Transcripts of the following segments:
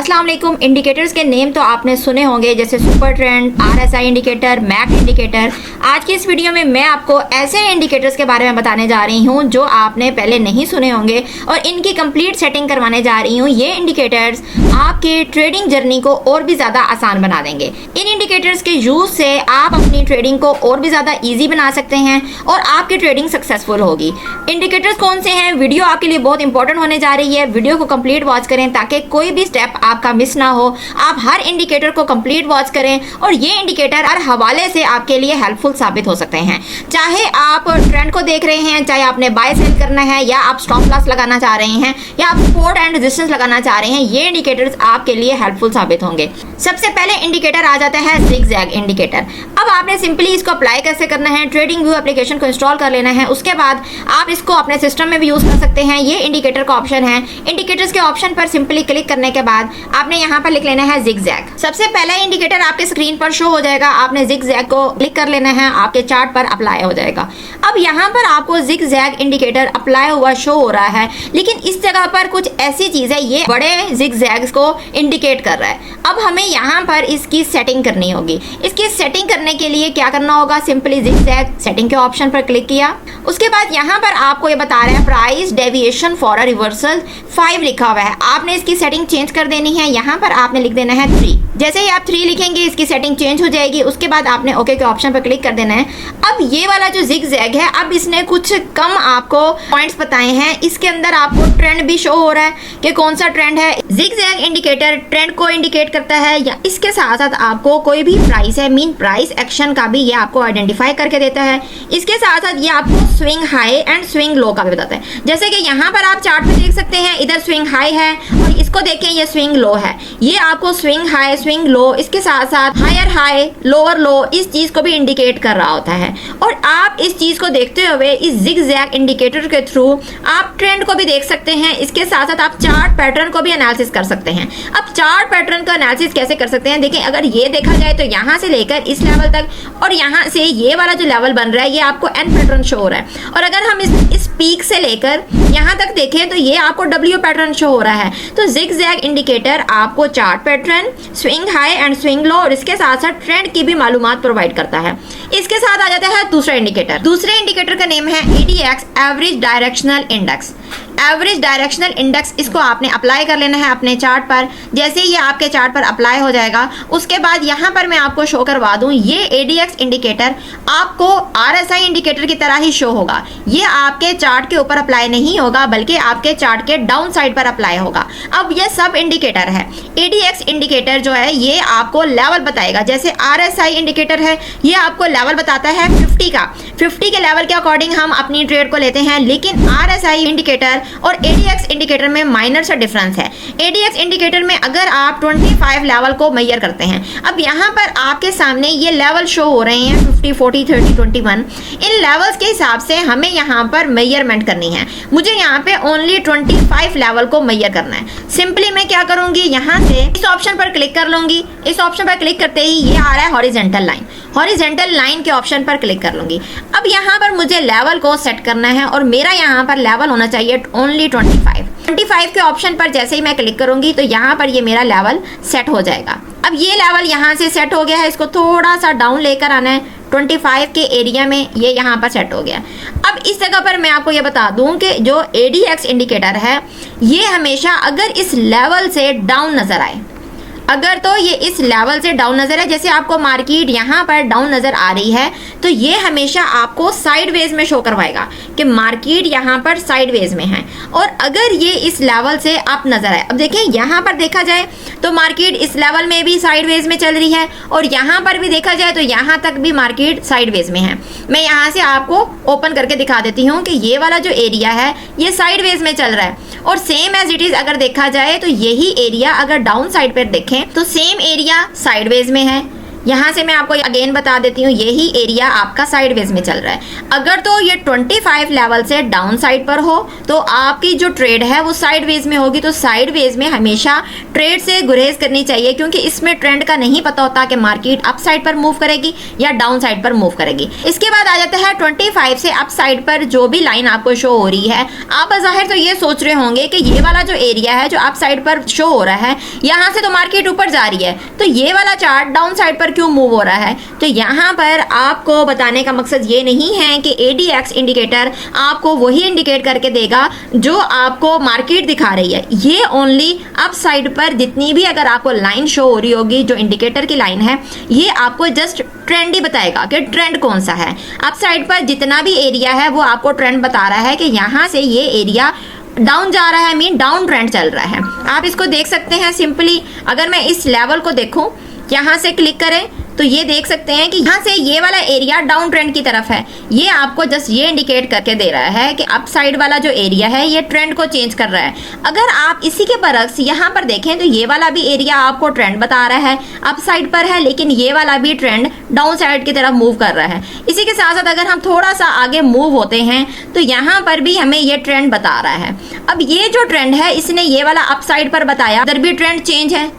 अस्सलाम वालेकुम। इंडिकेटर्स के नेम तो आपने सुने होंगे, जैसे super trend, RSI indicator, MAC indicator. आज की इस वीडियो में मैं आपको ऐसे इंडिकेटर्स के बारे में बताने जा रही हूं जो आपने पहले नहीं सुने होंगे और इनकी कंप्लीट सेटिंग करवाने जा रही हूं। ये इंडिकेटर्स आपके ट्रेडिंग जर्नी को और भी ज़्यादा आसान बना देंगे। इन इंडिकेटर्स के यूज़ से आप अपनी ट्रेडिंग को और भी ज़्यादा ईजी बना सकते हैं और आपकी ट्रेडिंग सक्सेसफुल होगी। इंडिकेटर्स कौन से हैं, वीडियो आपके लिए बहुत इंपॉर्टेंट होने जा रही है। वीडियो को कंप्लीट वॉच करें ताकि कोई भी स्टेप आपका मिस ना हो। आप हर इंडिकेटर को कंप्लीट वॉच करें और ये इंडिकेटर हर हवाले से आपके लिए हेल्पफुल साबित हो सकते हैं। चाहे आप ट्रेंड को देख रहे हैं, चाहे आपने बाय सेल करना है, या आप स्टॉप लॉस लगाना चाह रहे हैं, या आप सपोर्ट एंड रेजिस्टेंस लगाना चाह रहे हैं, ये इंडिकेटर्स आपके लिए हेल्पफुल साबित होंगे। सबसे पहले इंडिकेटर आ जाता है जिगजैग इंडिकेटर। अब आपने सिंपली इसको अप्लाई कैसे करना है, ट्रेडिंग व्यू एप्लीकेशन को इंस्टॉल कर लेना है। उसके बाद आप इसको अपने सिस्टम में भी यूज कर सकते हैं। ये इंडिकेटर का ऑप्शन है। इंडिकेटर्स के ऑप्शन पर सिंपली क्लिक करने के बाद आपने यहाँ पर लिख लेना है जिगजैग। सबसे पहला इंडिकेटर आपके स्क्रीन पर शो हो जाएगा। आपने जिगजैग को क्लिक कर लेना है, आपके चार्ट पर अप्लाई हो जाएगा। अब यहाँ पर आपको जिगजैग इंडिकेटर अप्लाई हुआ शो हो रहा है, लेकिन इस जगह पर कुछ ऐसी चीज है, ये बड़े जिगजैग्स को इंडिकेट कर रहा है। अब हमें यहाँ पर इसकी सेटिंग करनी होगी। इसकी सेटिंग करने के लिए क्या करना होगा, सिंपली जिगजैग सेटिंग के ऑप्शन पर क्लिक किया। उसके बाद यहाँ पर आपको ये बता रहा है price deviation for a reversal 5 लिखा हुआ है। आपने इसकी सेटिंग चेंज कर देनी है। यहाँ पर आपने लिख देना है 3। जैसे ही आप 3 लिखेंगे इसकी सेटिंग चेंज हो जाएगी। उसके बाद आपने ओके के ऑप्शन पर क्लिक कर देना है। अब ये वाला जो जिगजैग है, अब इसने कुछ कम आपको पॉइंट्स बताए हैं। इसके अंदर आपको ट्रेंड भी शो हो रहा है कि कौन सा ट्रेंड है। जिगजैग इंडिकेटर ट्रेंड को इंडिकेट करता है, या इसके साथ साथ आपको कोई भी प्राइस है, मीन प्राइस एक्शन का भी ये आपको आइडेंटिफाई करके देता है। इसके साथ साथ ये आपको swing high and swing low का भी बताता है। जैसे कि यहाँ पर आप चार्ट में देख सकते हैं, इधर स्विंग हाई है और इसको देखें ये स्विंग लो है। ये आपको स्विंग हाई स्विंग लो, इसके साथ साथ हायर हाई लोअर लो, इस चीज को भी इंडिकेट कर रहा होता है। और आप इस चीज को देखते हुए इस जिगजैग इंडिकेटर के थ्रू आप ट्रेंड को भी देख सकते हैं। इसके साथ साथ आप चार्ट पैटर्न को भी एनालिसिस कर सकते हैं। अब चार्ट पैटर्न का एनालिसिस कैसे कर सकते हैं, देखिए अगर ये देखा जाए तो यहाँ से लेकर इस लेवल तक और यहाँ से ये वाला जो लेवल बन रहा है, ये आपको एन पैटर्न शो हो रहा है। और अगर हम इस पीक से लेकर यहाँ तक देखें तो ये आपको डब्ल्यू पैटर्न शो हो रहा है। तो जिगजैग इंडिकेटर आपको chart pattern, swing high and swing low और इसके साथ साथ ट्रेंड की भी मालूमात प्रोवाइड करता है। इसके साथ आ जाता है दूसरा इंडिकेटर। दूसरे इंडिकेटर का नेम है ADX average directional index. Average directional index, इसको आपने अप्लाई कर लेना है अपने चार्ट पर। जैसे ये आपके चार्ट पर अप्लाई हो जाएगा, उसके बाद यहाँ पर मैं आपको शो करवा दूं, ये ADX इंडिकेटर आपको RSI इंडिकेटर की तरह ही शो होगा। ये आपके चार्ट के ऊपर अप्लाई नहीं होगा, बल्कि आपके चार्ट के डाउन साइड पर अप्लाई होगा। अब ये सब इंडिकेटर है। ADX इंडिकेटर जो है ये आपको लेवल बताएगा। जैसे RSI इंडिकेटर है, ये आपको लेवल बताता है 50 का। 50 के लेवल के अकॉर्डिंग हम अपनी ट्रेड को लेते हैं, लेकिन RSI इंडिकेटर और ADX इंडिकेटर में माइनर सा डिफरेंस है। ADX इंडिकेटर में अगर आप 25 लेवल को मेजर करते हैं, अब यहाँ पर आपके सामने ये लेवल शो हो रहे हैं 50, 40, 30, 21। इन लेवल्स के हिसाब से हमें यहाँ पर मेजरमेंट करनी है। मुझे यहाँ पे ओनली 25 लेवल को मेजर करना है। सिंपली मैं क्या करूंगी, यहाँ से इस ऑप्शन पर क्लिक कर लूंगी। इस ऑप्शन पर क्लिक करते ही ये आ रहा है हॉरिजॉन्टल लाइन। हॉरिजॉन्टल लाइन के ऑप्शन पर क्लिक कर लूंगी। अब यहाँ पर मुझे लेवल को सेट करना है और मेरा यहाँ पर लेवल होना चाहिए ओनली 25 के ऑप्शन पर जैसे ही मैं क्लिक करूंगी तो यहाँ पर ये मेरा लेवल सेट हो जाएगा। अब ये लेवल यहाँ से सेट हो गया है, इसको थोड़ा सा डाउन लेकर आना है 25 के एरिया में। ये यहाँ पर सेट हो गया। अब इस जगह पर मैं आपको ये बता दूं कि जो ADX इंडिकेटर है, ये हमेशा अगर इस लेवल से डाउन नजर आए, अगर तो ये इस लेवल से डाउन नजर है, जैसे आपको मार्केट यहाँ पर डाउन नजर आ रही है, तो ये हमेशा आपको साइडवेज में शो करवाएगा कि मार्केट यहाँ पर साइडवेज में है। और अगर ये इस लेवल से अप नजर आए, अब देखें यहाँ पर देखा जाए तो मार्केट इस लेवल में भी साइडवेज में चल रही है और यहाँ पर भी देखा जाए तो यहाँ तक भी मार्केट साइडवेज में है। मैं यहाँ से आपको ओपन करके दिखा देती हूँ कि ये वाला जो एरिया है ये साइडवेज में चल रहा है। और सेम एज इट इज अगर देखा जाए तो यही एरिया अगर डाउन साइड पर देखें तो सेम एरिया साइडवेज में है, यहाँ से मैं आपको अगेन बता देती हूँ, यही एरिया आपका साइडवेज में चल रहा है। अगर तो ये 25 लेवल से डाउन साइड पर हो तो आपकी जो ट्रेड है वो साइडवेज में होगी। तो साइडवेज में हमेशा ट्रेड से गुरेज करनी चाहिए, क्योंकि इसमें ट्रेंड का नहीं पता होता कि मार्केट अप साइड पर मूव करेगी या डाउन साइड पर मूव करेगी। इसके बाद आ जाता है 25 से अप साइड पर जो भी लाइन आपको शो हो रही है। आप ज़ाहिर तो ये सोच रहे होंगे कि ये वाला जो एरिया है जो अप साइड पर शो हो रहा है, यहाँ से तो मार्केट ऊपर जा रही है, तो ये वाला चार्ट डाउन साइड पर क्यों मूव हो रहा है। तो यहाँ पर आपको बताने का मकसद ये नहीं है कि ADX इंडिकेटर आपको वही इंडिकेट करके देगा जो आपको मार्केट दिखा रही है। ये ओनली अप साइड पर जितनी भी अगर आपको लाइन शो हो रही होगी जो इंडिकेटर की लाइन है, ये आपको जस्ट ट्रेंड ही बताएगा कि ट्रेंड कौन सा है। अप साइड पर जितना भी एरिया है वो आपको ट्रेंड बता रहा है कि यहाँ से ये एरिया डाउन जा रहा है, मीन डाउन ट्रेंड चल रहा है। आप इसको देख सकते हैं सिंपली। अगर मैं इस लेवल को देखूं, यहाँ से क्लिक करें तो ये देख सकते हैं कि यहाँ से ये वाला एरिया डाउन ट्रेंड की तरफ है। ये आपको जस्ट ये इंडिकेट करके दे रहा है कि अप साइड वाला जो एरिया है ये ट्रेंड को चेंज कर रहा है। अगर आप इसी के बरक्स यहाँ पर देखें तो ये वाला भी एरिया आपको ट्रेंड बता रहा है, अप साइड पर है, लेकिन ये वाला भी ट्रेंड डाउन साइड की तरफ मूव कर रहा है। इसी के साथ साथ अगर हम थोड़ा सा आगे मूव होते हैं तो यहाँ पर भी हमें ये ट्रेंड बता रहा है। अब ये जो ट्रेंड है इसने ये वाला अप साइड पर बताया, इधर भी ट्रेंड चेंज है,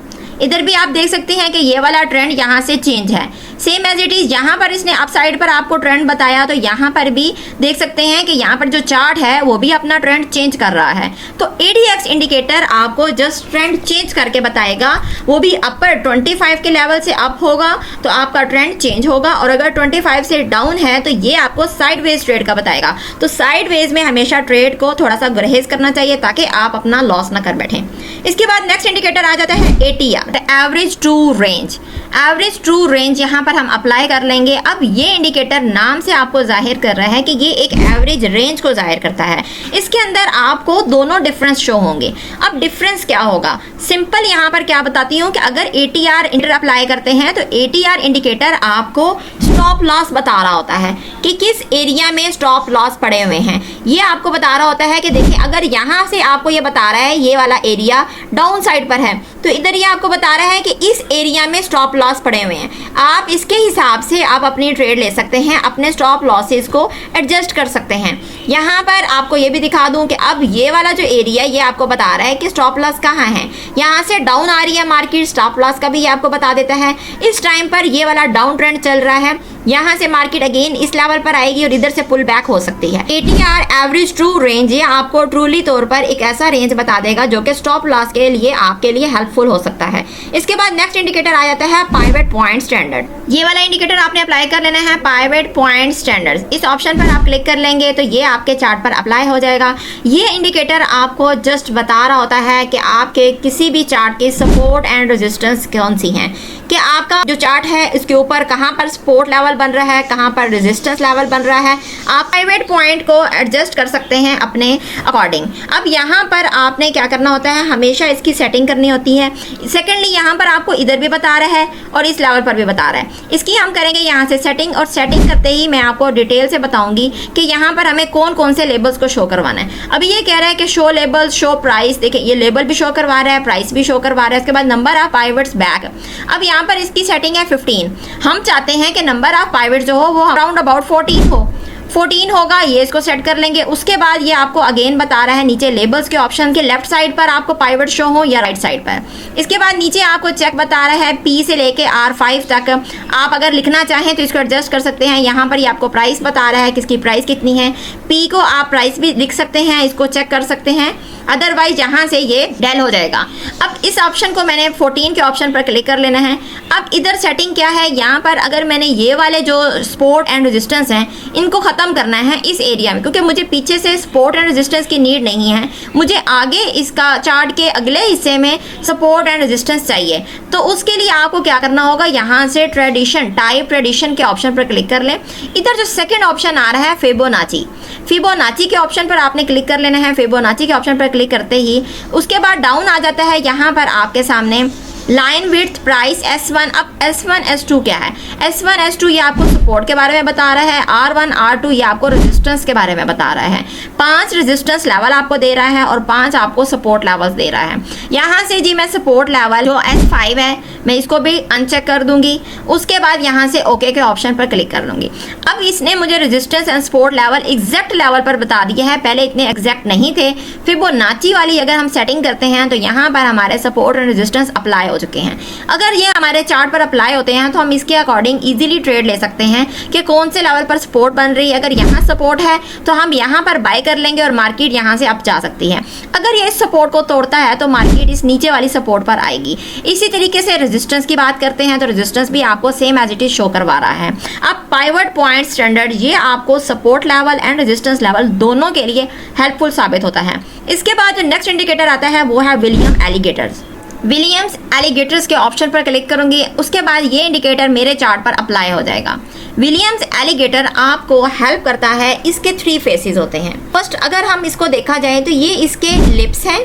इधर भी आप देख सकते हैं कि ये वाला ट्रेंड यहाँ से चेंज है। सेम एज इट इज यहाँ पर इसने अप साइड पर आपको ट्रेंड बताया, तो यहाँ पर भी देख सकते हैं कि यहाँ पर जो चार्ट है वो भी अपना ट्रेंड चेंज कर रहा है। तो ADX इंडिकेटर आपको जस्ट ट्रेंड चेंज करके बताएगा, वो भी अपर 25 के लेवल से अप होगा तो आपका ट्रेंड चेंज होगा, और अगर 25 से डाउन है तो ये आपको साइडवेज ट्रेड का बताएगा। तो साइडवेज में हमेशा ट्रेड को थोड़ा सा गुरेज करना चाहिए ताकि आप अपना लॉस ना कर बैठें। इसके बाद नेक्स्ट इंडिकेटर आ जाता है ATR, average true range. Average true range यहाँ पर हम अप्लाई कर लेंगे। अब ये इंडिकेटर नाम से आपको जाहिर कर रहा है कि ये एक एवरेज रेंज को जाहिर करता है। इसके अंदर आपको दोनों डिफरेंस शो होंगे। अब डिफरेंस क्या होगा, सिंपल यहाँ पर क्या बताती हूँ कि अगर ATR इंटर अप्लाई करते हैं तो ATR इंडिकेटर आपको स्टॉप लॉस बता रहा होता है कि किस एरिया में स्टॉप लॉस पड़े हुए हैं। ये आपको बता रहा होता है कि देखिए अगर यहाँ से आपको ये बता रहा है ये वाला एरिया डाउन साइड पर है, तो इधर ये आपको बता रहा है कि इस एरिया में स्टॉप लॉस पड़े हुए हैं। आप इसके हिसाब से आप अपनी ट्रेड ले सकते हैं, अपने स्टॉप लॉसेस को एडजस्ट कर सकते हैं। यहाँ पर आपको ये भी दिखा दूं कि अब ये वाला जो एरिया ये आपको बता रहा है कि स्टॉप लॉस कहाँ है। यहाँ से डाउन आ रही है मार्केट, स्टॉप लॉस का भी ये आपको बता देता है। इस टाइम पर ये वाला डाउन ट्रेंड चल रहा है, यहाँ से मार्केट अगेन इस लेवल पर आएगी और इधर से पुल बैक हो सकती है। ATR एवरेज ट्रू रेंज ये आपको ट्रूली तौर पर एक ऐसा रेंज बता देगा जो कि स्टॉप लॉस के लिए आपके लिए हेल्पफुल हो सकता है। इसके बाद नेक्स्ट इंडिकेटर आ जाता है पिवट पॉइंट स्टैंडर्ड। ये वाला इंडिकेटर आपने अप्लाई कर लेना है, पिवट पॉइंट स्टैंडर्ड। इस ऑप्शन पर आप क्लिक कर लेंगे तो ये आपके चार्ट पर अप्लाई हो जाएगा। ये इंडिकेटर आपको जस्ट बता रहा होता है कि आपके किसी भी चार्ट की सपोर्ट एंड रेजिस्टेंस कौन सी हैं, कि आपका जो चार्ट है इसके ऊपर कहाँ पर सपोर्ट लेवल बन रहा है, कहाँ पर रेजिस्टेंस लेवल बन रहा है। आप पिवट पॉइंट को एडजस्ट कर सकते हैं अपने अकॉर्डिंग। अब यहाँ पर आपने क्या करना होता है, हमेशा इसकी सेटिंग करनी होती है। सेकेंडली यहाँ पर आपको इधर भी बता रहा है और इस लेवल पर भी बता रहा है। इसकी हम करेंगे यहाँ से सेटिंग, और सेटिंग करते ही मैं आपको डिटेल से बताऊंगी कि यहाँ पर हमें कौन कौन से लेबल्स को शो करवाना है। अभी ये कह रहा है कि शो लेबल, शो प्राइस। देखिए ये लेबल भी शो करवा रहा है, प्राइस भी शो करवा रहा है। उसके बाद नंबर ऑफ पाइवट्स बैक। अब यहाँ पर इसकी सेटिंग है 15। हम चाहते हैं कि नंबर ऑफ पाइवट जो हो वो अराउंड अबाउट 14 हो। 14 होगा, ये इसको सेट कर लेंगे। उसके बाद ये आपको अगेन बता रहा है नीचे लेबल्स के ऑप्शन के लेफ्ट साइड पर आपको पाइवट शो हो या राइट साइड पर। इसके बाद नीचे आपको चेक बता रहा है P से लेके R5 तक। आप अगर लिखना चाहें तो इसको एडजस्ट कर सकते हैं। यहाँ पर ये आपको प्राइस बता रहा है किसकी प्राइस कितनी है। P को आप प्राइस भी लिख सकते हैं, इसको चेक कर सकते हैं, अदरवाइज यहाँ से ये डेल हो जाएगा। अब इस ऑप्शन को मैंने 14 के ऑप्शन पर क्लिक कर लेना है। अब इधर सेटिंग क्या है, यहाँ पर अगर मैंने ये वाले जो सपोर्ट एंड रेजिस्टेंस हैं इनको ख़त्म करना है इस एरिया में, क्योंकि मुझे पीछे से सपोर्ट एंड रेजिस्टेंस की नीड नहीं है, मुझे आगे इसका चार्ट के अगले हिस्से में सपोर्ट एंड रेजिस्टेंस चाहिए। तो उसके लिए आपको क्या करना होगा, यहाँ से ट्रेडिशन, टाइप ट्रेडिशन के ऑप्शन पर क्लिक कर लें। इधर जो सेकेंड ऑप्शन आ रहा है फिबोनाची, फिबोनाची के ऑप्शन पर आपने क्लिक कर लेना है। फिबोनाची के ऑप्शन पर क्लिक करते ही उसके बाद डाउन आ जाता है। यहाँ पर आपके सामने लाइन विड्थ, प्राइस, S1। अब S1 S2 क्या है? S1 S2 ये आपको सपोर्ट के बारे में बता रहा है, R1 R2 ये आपको रेजिस्टेंस के बारे में बता रहा है। 5 रेजिस्टेंस लेवल आपको दे रहा है और 5 आपको सपोर्ट लेवल्स दे रहा है। यहाँ से जी मैं सपोर्ट लेवल जो S5 है मैं इसको भी अनचेक कर दूंगी, उसके बाद यहाँ से ओके के ऑप्शन पर क्लिक कर लूंगी। अब इसने मुझे resistance and support level exact level पर बता दिया है, पहले इतने एग्जैक्ट नहीं थे। फिबोनाची वाली अगर हम सेटिंग करते हैं तो यहाँ पर हमारे सपोर्ट एंड रेजिस्टेंस अप्लाई हो चुके हैं। अगर ये हमारे चार्ट पर अप्लाई होते हैं तो हम इसके अकॉर्डिंग इजीली ट्रेड ले सकते हैं कि कौन से लेवल पर सपोर्ट बन रही है। अगर यहाँ सपोर्ट है तो हम यहाँ पर बाय कर लेंगे और मार्केट यहाँ से अप जा सकती है। अगर ये इस सपोर्ट को तोड़ता है तो मार्केट इस नीचे वाली सपोर्ट पर आएगी। इसी तरीके से रेजिस्टेंस की बात करते हैं तो रेजिस्टेंस भी आपको same as it is show करवा रहा है। अब पाइवट पॉइंट स्टैंडर्ड ये आपको support level and resistance level दोनों के लिए हेल्पफुल साबित होता है। इसके बाद जो नेक्स्ट इंडिकेटर आता है वो है विलियम एलिगेटर्स। विलियम्स एलिगेटर्स के ऑप्शन पर क्लिक करूंगी, उसके बाद ये इंडिकेटर मेरे चार्ट पर अप्लाई हो जाएगा। विलियम्स एलिगेटर आपको हेल्प करता है, इसके 3 फेसेस होते हैं। फर्स्ट अगर हम इसको देखा जाए तो ये इसके लिप्स हैं,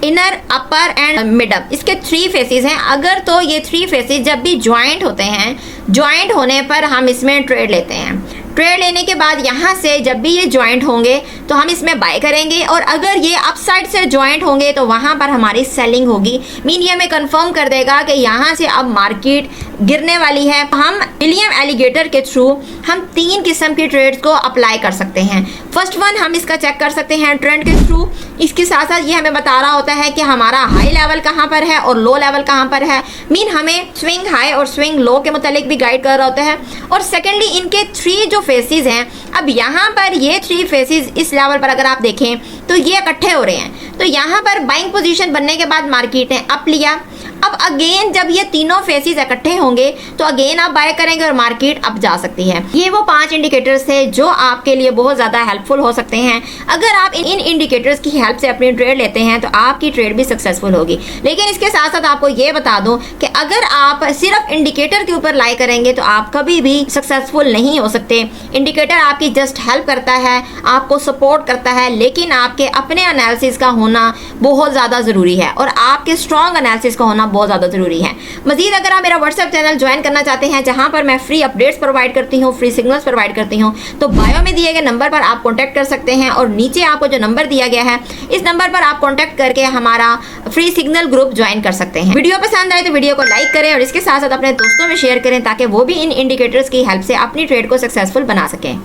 इनर, अपर एंड मिडल, इसके 3 फेसेस हैं। अगर तो ये 3 फेसेस जब भी ज्वाइंट होते हैं, ज्वाइंट होने पर हम इसमें ट्रेड लेते हैं। ट्रेड लेने के बाद यहाँ से जब भी ये ज्वाइंट होंगे तो हम इसमें बाय करेंगे, और अगर ये अपसाइड से ज्वाइंट होंगे तो वहाँ पर हमारी सेलिंग होगी। मीन ये हमें कंफर्म कर देगा कि यहाँ से अब मार्केट गिरने वाली है। हम विलियम एलिगेटर के थ्रू हम 3 किस्म की ट्रेड्स को अप्लाई कर सकते हैं। फर्स्ट वन हम इसका चेक कर सकते हैं ट्रेंड के थ्रू। इसके साथ साथ ये हमें बता रहा होता है कि हमारा हाई लेवल कहाँ पर है और लो लेवल कहाँ पर है। मीन हमें स्विंग हाई और स्विंग लो के मुतालिक भी गाइड कर रहा होता है। और सेकेंडली इनके 3 जो फेसेस हैं, अब यहाँ पर ये 3 फेसेस इस लेवल पर अगर आप देखें तो ये इकट्ठे हो रहे हैं। तो यहाँ पर बाइंग पोजीशन बनने के बाद मार्केट ने अप लिया। अब अगेन जब ये तीनों फेसेस इकट्ठे होंगे तो अगेन आप बाय करेंगे और मार्केट अप जा सकती है। ये वो 5 इंडिकेटर्स थे जो आपके लिए बहुत ज्यादा हेल्पफुल हो सकते हैं। अगर आप इन इंडिकेटर्स की हेल्प से अपनी ट्रेड लेते हैं तो आपकी ट्रेड भी सक्सेसफुल होगी। लेकिन इसके साथ साथ आपको ये बता दूं कि अगर आप सिर्फ इंडिकेटर के ऊपर लाई करेंगे तो आप कभी भी सक्सेसफुल नहीं हो सकते। इंडिकेटर आपकी जस्ट हेल्प करता है, आपको सपोर्ट करता है, लेकिन आपके अपने एनालिसिस का होना बहुत ज्यादा जरूरी है और आपके स्ट्रॉन्ग एनालिसिस का होना बहुत ज्यादा जरूरी है। मजीद अगर आप मेरा व्हाट्सएप चैनल ज्वाइन करना चाहते हैं जहां पर मैं फ्री अपडेट्स प्रोवाइड करती हूं, फ्री सिग्नल्स प्रोवाइड करती हूं, तो बायो में दिए गए नंबर पर आप कांटेक्ट कर सकते हैं और नीचे आपको जो नंबर दिया गया है इस नंबर पर आप कांटेक्ट करके हमारा फ्री सिग्नल ग्रुप ज्वाइन कर सकते हैं। वीडियो पसंद आए तो वीडियो को लाइक करें और इसके साथ साथ अपने दोस्तों में शेयर करें ताकि वो भी इन इंडिकेटर्स की हेल्प से अपनी ट्रेड को सक्सेसफुल बना सकें।